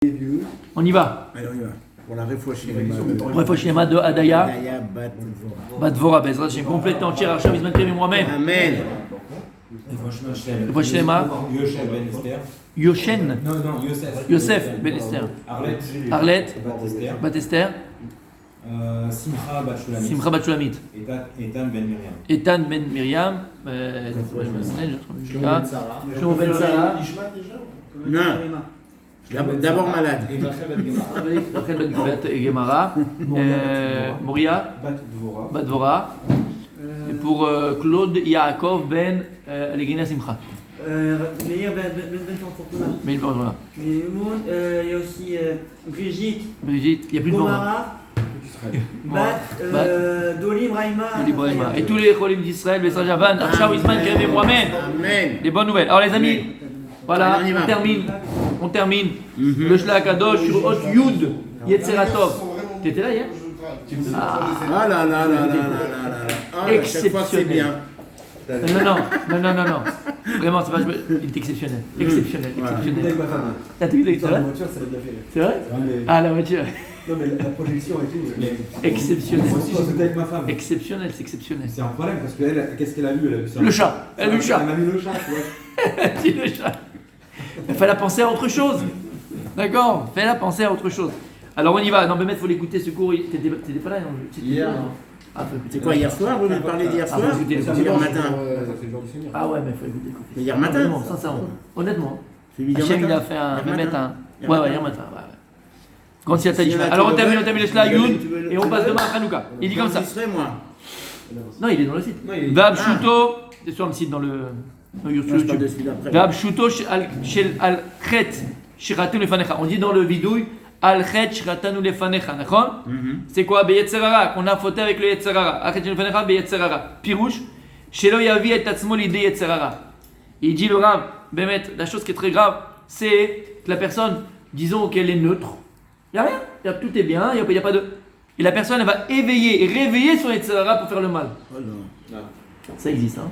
On y va. Allez, on y va. Pour la Réfouachinema de Adaya. Batvora, Bezrat Hashem, complète entière, Hacham Izman Krem et moi-même. Amen. Réfouachinema. Yoshen. Non, Yosef Ben Esther. Arlette. Bat-Esther. Simcha Bat Shulamit. Simcha Bat Shulamit. Etan Ben Miriam. Shlomo Ben Sarah. Non. D'abord malade. Rachel Ben Gemara. Moria. Bat Dvora. Et pour Claude Yaakov Ben Alegina Simcha. Meir Ben Fortuna. Mais il parle là. Il y a aussi Brigitte. Brigitte, il n'y a plus de monde. Dolim Raïma. Et tous les Cholim d'Israël, Bessar Javan, Arshao Ismaël Krem et moi-même. Amen. Des bonnes nouvelles. Alors les amis, voilà, Allez, on termine. Le Shlach Kadosh sur Hot Yud Yetzeratov. T'étais là hier? Ah là là là là là là là. Chaque fois c'est bien. Non. Vraiment, c'est pas. Il est exceptionnel. Exceptionnel. T'as vu avec ça? C'est vrai? Ah, la voiture. Non, mais la projection et tout. Exceptionnel. Moi aussi, j'étais avec ma femme. Exceptionnel, c'est exceptionnel. C'est un problème parce qu'elle, qu'est-ce qu'elle a vu? Elle a vu ça. Le chat. Elle a vu le chat. Elle a vu le chat, ouais. Elle a dit le chat. Il fallait penser à autre chose. D'accord? Fais-la penser à autre chose. Alors on y va. Non, mais il faut l'écouter ce cours. T'étais pas là, non? Hier. C'est quoi, hier soir? Vous voulez parler d'hier soir? Hier matin. Ah ouais, mais il faut écouter. Hier matin? Sincèrement. Honnêtement. Hier Hachem, il matin. a fait un. Hier matin. Ouais, hier matin. Quand il y a ta différence. Alors on termine le Shlach Yud et on passe demain à Hanouka. Il dit comme ça. moi. Non, il est dans le site. Vab Shuto, c'est sur le site dans le YouTube. Vab Shuto shel al chet shiratenu lefanecha. On dit dans le vidouille al chet shiratenu lefanecha, d'accord? C'est quoi? Beyetzerara, qu'on a fauté avec le Yetzerara. Al chet lefanecha beyetzerara. Pirouche, shelo yavi et atzmo l'idée Yetzerara. Il dit le Rav, Bémet, la chose qui est très grave, c'est que la personne, disons qu'elle est neutre. Il n'y a rien, tout est bien, il n'y a pas de... Et la personne, elle va éveiller et réveiller son Yetzerara pour faire le mal. Ça existe, hein.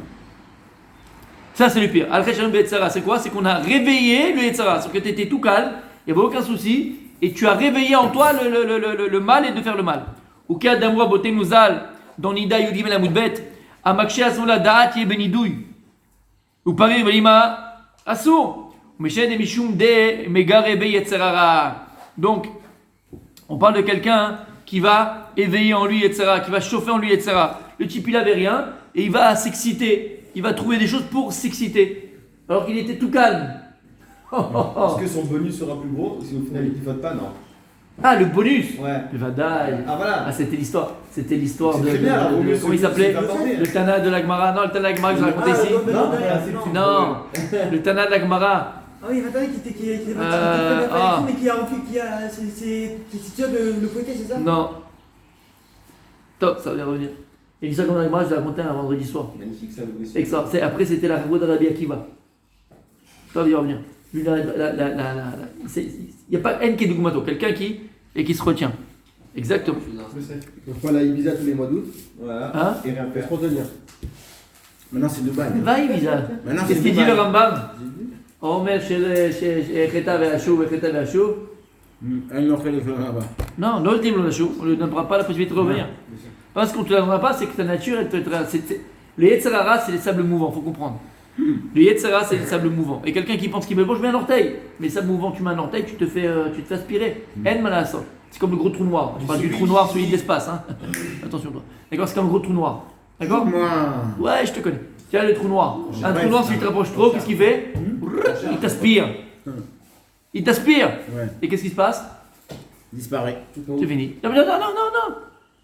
Ça, c'est le pire. Al-Khashem Yetzerara, c'est quoi? C'est qu'on a réveillé le Yetzerara. Sauf que tu étais tout calme, il n'y avait aucun souci, et tu as réveillé en toi le mal et de faire le mal. Ou qu'il y a d'amour à beauté nouzal, dans Nida Yudim et la Moudbet, à Makshe Asmola Da'at Ye Benidouy. Ou Paris Velima Assour. Meshed et Mishum de Megarebe Yetzerara. Donc, on parle de quelqu'un qui va éveiller en lui, etc., qui va chauffer en lui, etc. Le type, il n'avait rien et il va s'exciter. Il va trouver des choses pour s'exciter. Alors qu'il était tout calme. Est-ce que son bonus sera plus gros si au final il ne vote pas? Non. Ah, le bonus. Ouais. Le Vadaï. Ah voilà. Ah, c'était l'histoire. C'était l'histoire de comment il c'est s'appelait? pas tenté. Le Tana de la Gemara. Non, le Tana de la Gemara que je racontais ici. Non. Le Tana de la Gemara. Ah oui, il y a qui est mais qui a c'est sûr de le fouetter, c'est ça? Non. Top, ça va bien revenir. Et l'histoire de la Gemara, je l'ai raconté un vendredi soir. Magnifique ça aussi. Et ça, après, c'était la voix de Rabbi Akiva. Ça va y revenir. Il n'y a pas N qui est Dougmato, quelqu'un qui se retient. Exactement. Donc voilà, Ibiza tous les mois d'août. Voilà. Hein? Et rien faire. Pour tenir. Maintenant c'est Dubaï. Va, Ibiza. Maintenant Qu'est-ce c'est qu'il dit Dubaï. le Rambam? Omer chez Cheta Ve'ashuv, Cheta Ve'ashuv. Elle n'en fait les fleurs là-bas. Non, non, on ne lui donnera pas la possibilité de revenir. Parce qu'on ne te la donnera pas, c'est que ta nature, le Yetzerara, c'est les sables mouvants, il faut comprendre. Le Yetzerara, c'est les sables mouvants. Et quelqu'un qui pense qu'il me mange, je mets un orteil. Mais les sables mouvants, tu mets un orteil, tu te fais aspirer. En malasa. C'est comme le gros trou noir. Je parle du trou noir, celui de l'espace. Hein. Attention, toi. D'accord, c'est comme le gros trou noir. D'accord? Moi. Ouais, je te connais. Tiens, le trou noir. Un trou noir, si tu te rapproches trop, qu'est-ce qu'il fait? Il t'aspire. Il t'aspire. Ouais. Et qu'est-ce qui se passe? Disparaît. C'est fini. Non.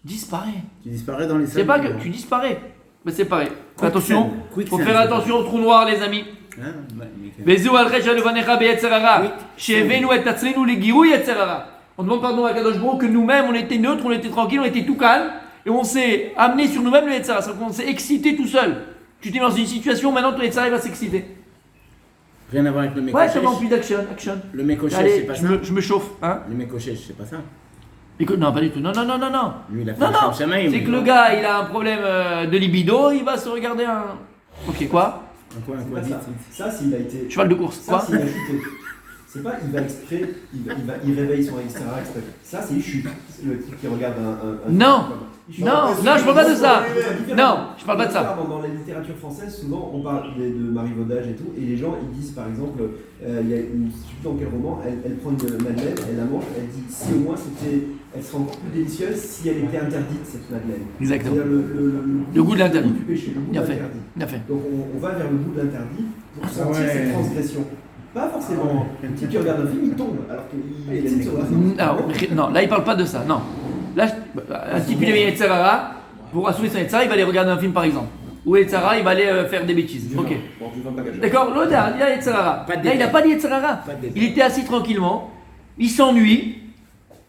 Disparaît. Tu disparais dans les C'est salles. pas que tu disparais. Mais c'est pareil. Attention. Faut faire attention au trou noir, les amis. On demande pardon à Kadosh Baruch que nous-mêmes, on était neutres, on était tranquilles, on était tout calme. Et on s'est amené sur nous-mêmes le Yetzirah. C'est-à-dire qu'on s'est excité tout seul. Tu t'es dans une situation, maintenant ton Yetzirah va s'exciter. Rien à voir avec le mec Ouais, c'est rempli d'action. Le mec au chef, Allez, c'est pas ça. je me chauffe. Hein? Le mec au chef, c'est pas ça. Écoute, non, pas du tout. Non. Lui, il a fait Non, le non. Shem Shamaim, C'est mais que le gars, il a un problème de libido, il va se regarder un. Ok, quoi? Un quoi, dites. Ça, s'il a été. Cheval de course. Ça, Quoi? s'il a chuté. C'est pas il va exprès, il réveille son etc. Ça, c'est une chute. C'est le type qui regarde un Non, je parle pas de ça. Non, je parle pas de ça. Dans la littérature française, souvent, on parle de marivaudage et tout, et les gens, ils disent, par exemple, il y a une, je sais plus dans quel roman, elle prend une madeleine, elle la mange, elle dit, si au moins elle serait encore plus délicieuse si elle était interdite, cette madeleine. Exactement. Le goût de l'interdit. Du péché, le goût de l'interdit. Bien fait. Donc on va vers le goût de l'interdit pour sentir cette transgression. Pas forcément. Le type qui regarde un film, il tombe, alors qu'il essaie de se voir. Non, là il parle pas de ça, non. Là, un type il est Yetzirara, pour assouvir son Yetzirara, il va aller regarder un film par exemple. Ou Yetzirara, il va aller faire des bêtises. Ok. D'accord, l'autre, il a Yetzirara. Là, il n'a pas de Yetzirara. Il était assis tranquillement, il s'ennuie,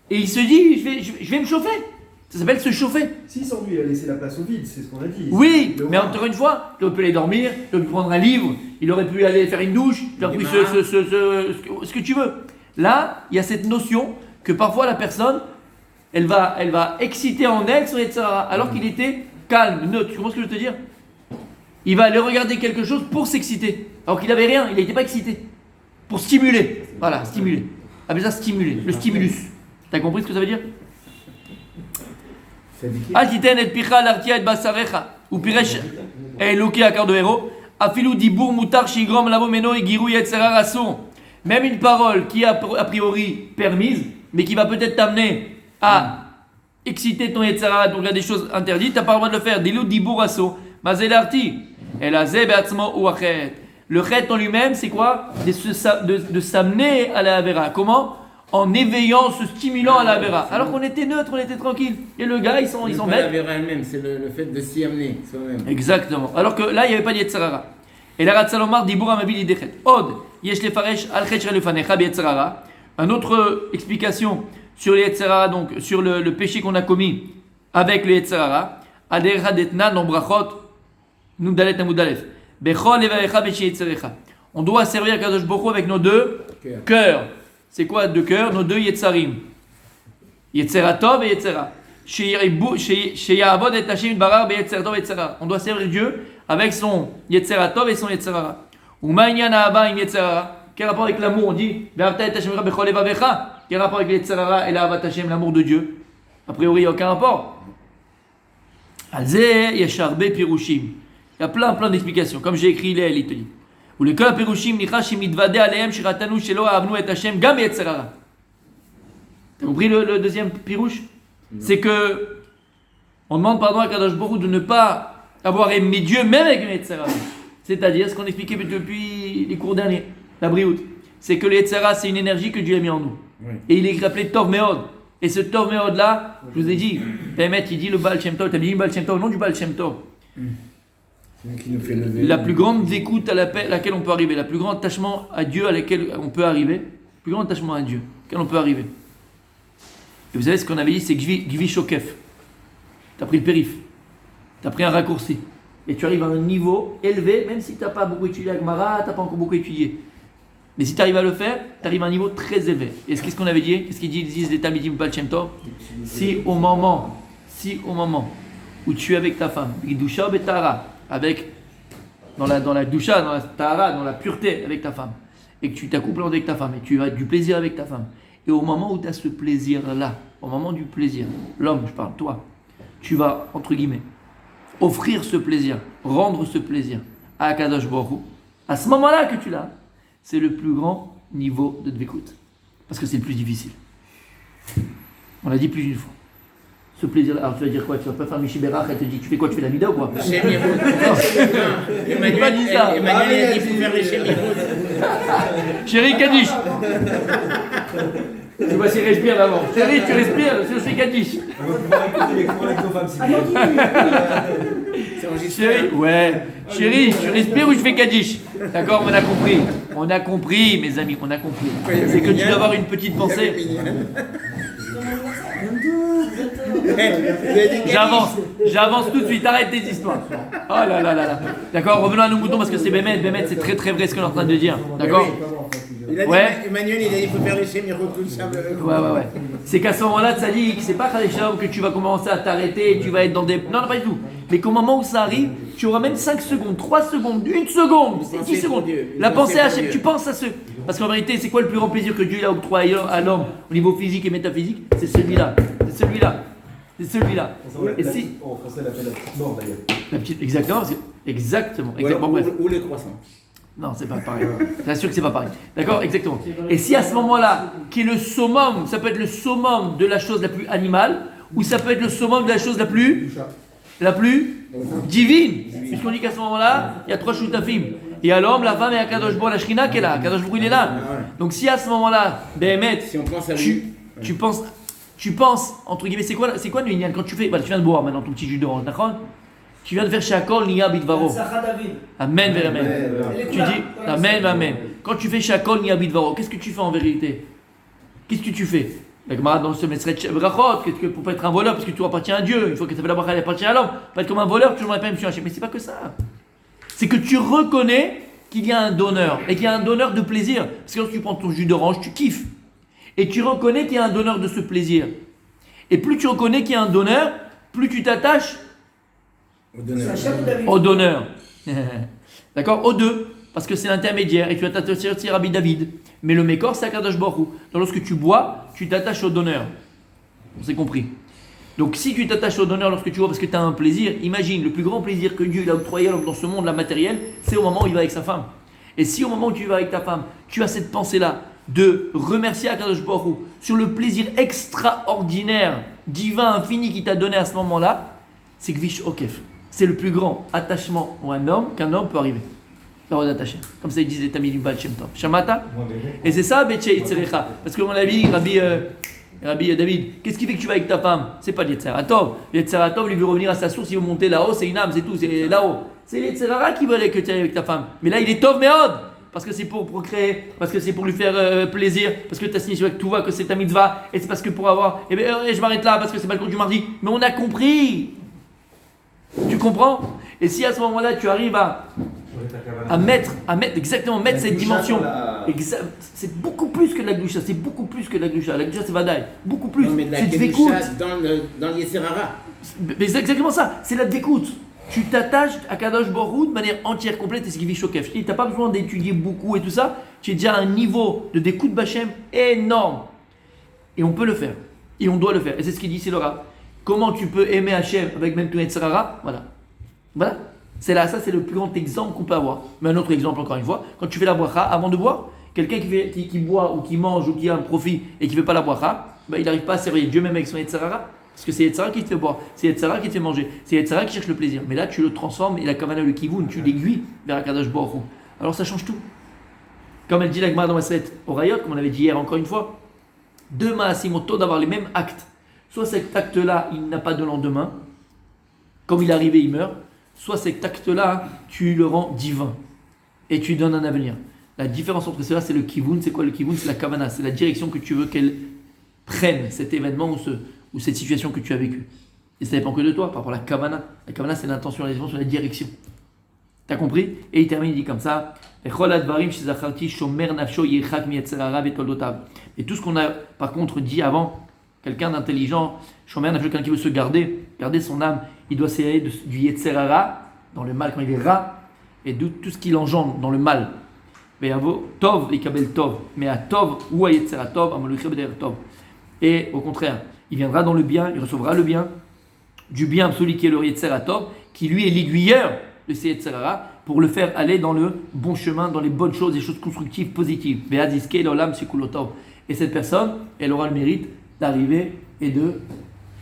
et il se dit, je vais me chauffer. Ça s'appelle se chauffer. S'il s'ennuie, il a laissé la place au vide, c'est ce qu'on a dit. Oui, mais encore une fois, il aurait pu aller dormir, il aurait pu prendre un livre, il aurait pu aller faire une douche, il aurait pu ce que tu veux. Là, il y a cette notion que parfois la personne, elle va exciter en elle son Yetzirara, alors qu'il était calme, neutre. Tu comprends ce que je veux te dire? Il va aller regarder quelque chose pour s'exciter, alors qu'il n'avait rien, il n'était pas excité. Pour stimuler. Voilà, stimuler. Appelle ça stimuler, le stimulus. T'as compris ce que ça veut dire? Al titen et picha l'artia et basarecha ou piresh eloki akar de héros afilu dibur mutar shigrom lavo meno et giru yetzera rason. Même une parole qui est a priori permise, mais qui va peut-être t'amener à exciter ton yetzera, donc il y a des choses interdites, tu n'as pas le droit de le faire. Dilu dibur rason. Mazel arti. El azeh be'atzmo ou achet. Le chet en lui-même, c'est quoi? De s'amener à la avera. Comment? En éveillant, se stimulant à la vera. Alors qu'on était neutre, on était tranquille. Et le gars, ils sont bêtes. La vera elle-même, c'est le fait de s'y amener soi-même. Exactement. Alors que là, il n'y avait pas de Yetzirara. Et la Ratsalomar, Dibour Amabil Idechet. Od, Yesh Lefaresh, Al-Chet Shrelufanecha, Yetzirara. Une autre explication sur les Yetzirara, donc sur le péché qu'on a commis avec le Yetzirara. Aderha Detna, Nombrachot, Nudalet Amudalef. Bechol Evarecha, Beshi Yetzirecha. On doit servir Kadosh Boko avec nos deux cœurs. C'est quoi deux cœurs? Nos deux Yetzarim. Yetzeratov et Yetzera. Sheyavod et Hashem Barar be Yetzeratov et Yetzera. On doit servir Dieu avec son Yetzeratov et son Yetzerara. Ou Ma'inyan Ahava im Yetzerara. Quel rapport avec l'amour? On dit Ve'arta et Hashem bechol levavecha. Quel rapport avec Yetzerara et l'Ahavat Hashem, l'amour de Dieu? A priori, il n'y a aucun rapport. Alze Yesharbe Pirushim. Il y a plein d'explications. Comme j'ai écrit il te dit. Ou le cas Pirushim nicha shemitvade alehem shiratanu shelo avnu et Hashem gam yetzerara. T'as compris le deuxième pirouche? C'est que on demande pardon à Kadosh Baruch Hu de ne pas avoir aimé Dieu même avec le yetzerara. C'est-à-dire ce qu'on expliquait depuis les cours derniers, la brioute. C'est que le yetzerara c'est une énergie que Dieu a mis en nous. Oui. Et il est appelé Tov Meod. Et ce Tov Meod là, je vous ai dit, Bémet il dit le Baal Shem Tov, t'as dit le Baal Shem Tov, le nom du Baal Shem Tov. Qui nous fait lever. La plus grande écoute à laquelle on peut arriver, la plus grande attachement à Dieu à laquelle on peut arriver, le plus grand attachement à Dieu auquel on peut arriver. Et vous savez ce qu'on avait dit, c'est Gvi Shokef. Tu as pris le périph, tu as pris un raccourci, et tu arrives à un niveau élevé, même si tu n'as pas beaucoup étudié Agmara, tu n'as pas encore beaucoup étudié. Mais si tu arrives à le faire, tu arrives à un niveau très élevé. Et qu'est-ce qu'on avait dit? Qu'est-ce qu'ils disent les Talmidim Baal Shem Tov? Si au moment où tu es avec ta femme, Bidusha Betara, avec dans la doucha, dans la tahara, dans la pureté avec ta femme, et que tu t'accouples avec ta femme, et tu as du plaisir avec ta femme, et au moment où tu as ce plaisir-là, au moment du plaisir, l'homme, je parle, toi, tu vas, entre guillemets, offrir ce plaisir, rendre ce plaisir à Akadosh Baruch Hu, à ce moment-là que tu l'as, c'est le plus grand niveau de Dvekut, parce que c'est le plus difficile. On l'a dit plus d'une fois. Ce plaisir-là, alors tu vas dire quoi? Tu vas pas faire Michi Berach, elle te dit tu fais quoi? Tu fais la vida ou quoi? Emmanuel a dit faut faire les Shemirout. Chérie Kaddish. Tu vois s'il respire d'abord. Chérie, tu respires, je fais Kaddish. On va pouvoir écouter les cours avec nos femmes si Chérie, ouais. Chérie, tu respires ou je fais Kaddish? D'accord, on a compris. On a compris, mes amis, on a compris. C'est que tu dois avoir une petite pensée. J'avance tout de suite, arrête tes histoires. Oh là là là là. D'accord, revenons à nos moutons parce que c'est Bémet, c'est très très vrai ce qu'on est en train de dire. D'accord? Il a dit, Emmanuel, il a dit il faut faire les Shemirout tout ça. Ouais. C'est qu'à ce moment-là, Tzadik, c'est pas Khadeshav que tu vas commencer à t'arrêter et tu vas être dans des. Non, pas du tout. Mais qu'au moment où ça arrive, tu auras même 5 secondes, 3 secondes, 1 seconde, 10 secondes. La pensée à Hachem, tu penses à ce. Parce qu'en vérité, c'est quoi le plus grand plaisir que Dieu a octroyé à l'homme au niveau physique et métaphysique? C'est celui-là. C'est celui-là. C'est celui-là. Et si... En français, elle appelle la petite mort d'ailleurs. La petite... Exactement. Exactement. Ou les croissants. Non, c'est pas pareil. J'assure que c'est pas pareil. D'accord? Exactement. Et si à ce moment-là, qui est le summum, ça peut être le summum de la chose la plus animale, ou ça peut être le summum de la chose la plus divine. Puisqu'on dit qu'à ce moment-là, il y a 3 shutafim. Il y a l'homme, la femme et Akadosh Baruch, la Shrina qui est là. Akadosh Baruch, il est là. Donc si à ce moment-là, Béhémet, si on pense à lui, tu penses, entre guillemets, c'est quoi le Inyan quand tu fais, tu viens de boire maintenant ton petit jus d'orange, d'accord? Tu viens de faire Shakol Nia Bidvaro. Amen, amen. Tu dis Amen, amen. Quand tu fais Shakol Nia Bidvaro, qu'est-ce que tu fais en vérité? Qu'est-ce que tu fais? La Gemara dans ce Mesret Brachot, pour pas être un voleur, parce que tu appartiens à Dieu. Une fois que tu as fait la bracha, elle appartient à l'homme. Pas être comme un voleur, tu ne pas Monsieur Hachem. Mais c'est pas que ça. C'est que tu reconnais qu'il y a un donneur et qu'il y a un donneur de plaisir. Parce que lorsque tu prends ton jus d'orange, tu kiffes. Et tu reconnais qu'il y a un donneur de ce plaisir. Et plus tu reconnais qu'il y a un donneur, plus tu t'attaches au donneur. D'accord? Aux deux. Parce que c'est l'intermédiaire. Et tu vas t'attacher à Rabbi David. Mais le Mékor, c'est Akadosh Baruch Hu. Donc lorsque tu bois, tu t'attaches au donneur. On s'est compris. Donc si tu t'attaches au donneur lorsque tu bois parce que tu as un plaisir, imagine, le plus grand plaisir que Dieu a octroyé dans ce monde, la matérielle, c'est au moment où il va avec sa femme. Et si au moment où tu vas avec ta femme, tu as cette pensée-là de remercier Akadosh Baruch Hu sur le plaisir extraordinaire, divin, infini qu'il t'a donné à ce moment-là, c'est Kvish Okef. C'est le plus grand attachement à un homme qu'un homme peut arriver. D'attacher. Comme ça, ils disent les Tamid du Baal Shem Tov. Shamata. Et c'est ça, Betche Yitzerecha. Parce que mon avis, Rabbi David, qu'est-ce qui fait que tu vas avec ta femme? C'est pas l'Yetzeratov. L'Yetzeratov, il veut revenir à sa source, il veut monter là-haut, c'est une âme, c'est tout, c'est là-haut. C'est l'Yetzerara qui veut que tu ailles avec ta femme. Mais là, il est Tov Meod. Parce que c'est pour procréer, parce que c'est pour lui faire plaisir, parce que tu as signé avec Touva que c'est ta mitzvah, et c'est parce que pour avoir. Et je m'arrête là parce que c'est pas le cours du mardi. Mais on a compris. Tu comprends? Et si à ce moment-là, tu arrives à mettre cette dimension. C'est beaucoup plus que de la gloucha, c'est beaucoup plus que de la gloucha. La gloucha, c'est vadaï, beaucoup plus. C'est dvékout dans le Yeserara. Mais c'est exactement ça, c'est la dvékout. Tu t'attaches à Kadosh Baruch Hu de manière entière, complète, et c'est ce qui vit Shokef. Tu n'as pas besoin d'étudier beaucoup et tout ça, tu es déjà à un niveau de découte Bachem énorme. Et on peut le faire, et on doit le faire. Et c'est ce qu'il dit, c'est le Rav. Comment tu peux aimer Hachem avec même ton Yetzirara? Voilà. C'est là, ça c'est le plus grand exemple qu'on peut avoir. Mais un autre exemple encore une fois, quand tu fais la bracha, avant de boire, quelqu'un qui boit ou qui mange ou qui a un profit et qui ne fait pas la bracha, il n'arrive pas à servir Dieu même avec son Yetzirara. Parce que c'est Yetzirah qui te fait boire, c'est Yetzirah qui te fait manger, c'est Yetzirah qui cherche le plaisir. Mais là tu le transformes et la kavana, le kivun, tu l'aiguilles vers Akadosh Baruch Hu. Alors ça change tout. Comme elle dit la Gemara dans Maseret Orayot, comme on avait dit hier encore une fois, deux ma'asimoto d'avoir les mêmes actes. Soit cet acte-là, il n'a pas de lendemain, comme il est arrivé, il meurt. Soit cet acte-là, tu le rends divin et tu lui donnes un avenir. La différence entre cela, c'est le kivun. C'est quoi le kivun? C'est la kavana, c'est la direction que tu veux qu'elle prenne, cet événement ou cette situation que tu as vécue. Et ça dépend que de toi, par rapport à la kavana. La kavana, c'est l'intention, la direction, c'est la direction. T'as compris? Et il termine, il dit comme ça. Et tout ce qu'on a, par contre, dit avant, quelqu'un d'intelligent, quelqu'un qui veut se garder son âme, il doit s'éloigner du Yetzerara, dans le mal, quand il est rat, et de tout ce qu'il engendre dans le mal. Mais Tov, il kabel Tov. Mais à Tov, ou à Yetzera Tov, à Malukhe Beder Tov. Et au contraire, il viendra dans le bien, il recevra le bien, du bien absolu qui est le Yetzera Tov, qui lui est l'aiguilleur de ces Yetzerara, pour le faire aller dans le bon chemin, dans les bonnes choses, les choses constructives, positives. Et cette personne, elle aura le mérite d'arriver et de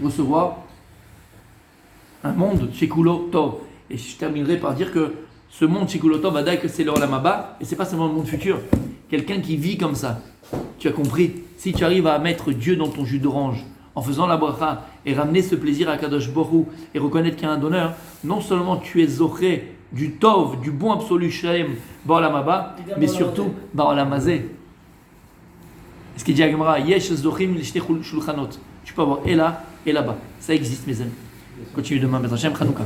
recevoir un monde Shekulo Tov. Et je terminerai par dire que ce monde Shekulo Tov, que c'est l'Olam Haba, et c'est pas seulement le monde futur. Quelqu'un qui vit comme ça, tu as compris, si tu arrives à mettre Dieu dans ton jus d'orange, en faisant la bracha, et ramener ce plaisir à Kadosh Baruch Hu, et reconnaître qu'il y a un donneur, non seulement tu es zoché du Tov, du bon absolu Shalem, Ba'olam Haba, mais surtout Ba'olam Hazeh. Ce qui dit à Gemara, Yesh zochim l'shtei shulchanot. Tu peux avoir et là et là-bas. Ça existe, mes amis. Continue demain, Bezrat Hashem, Chanukah.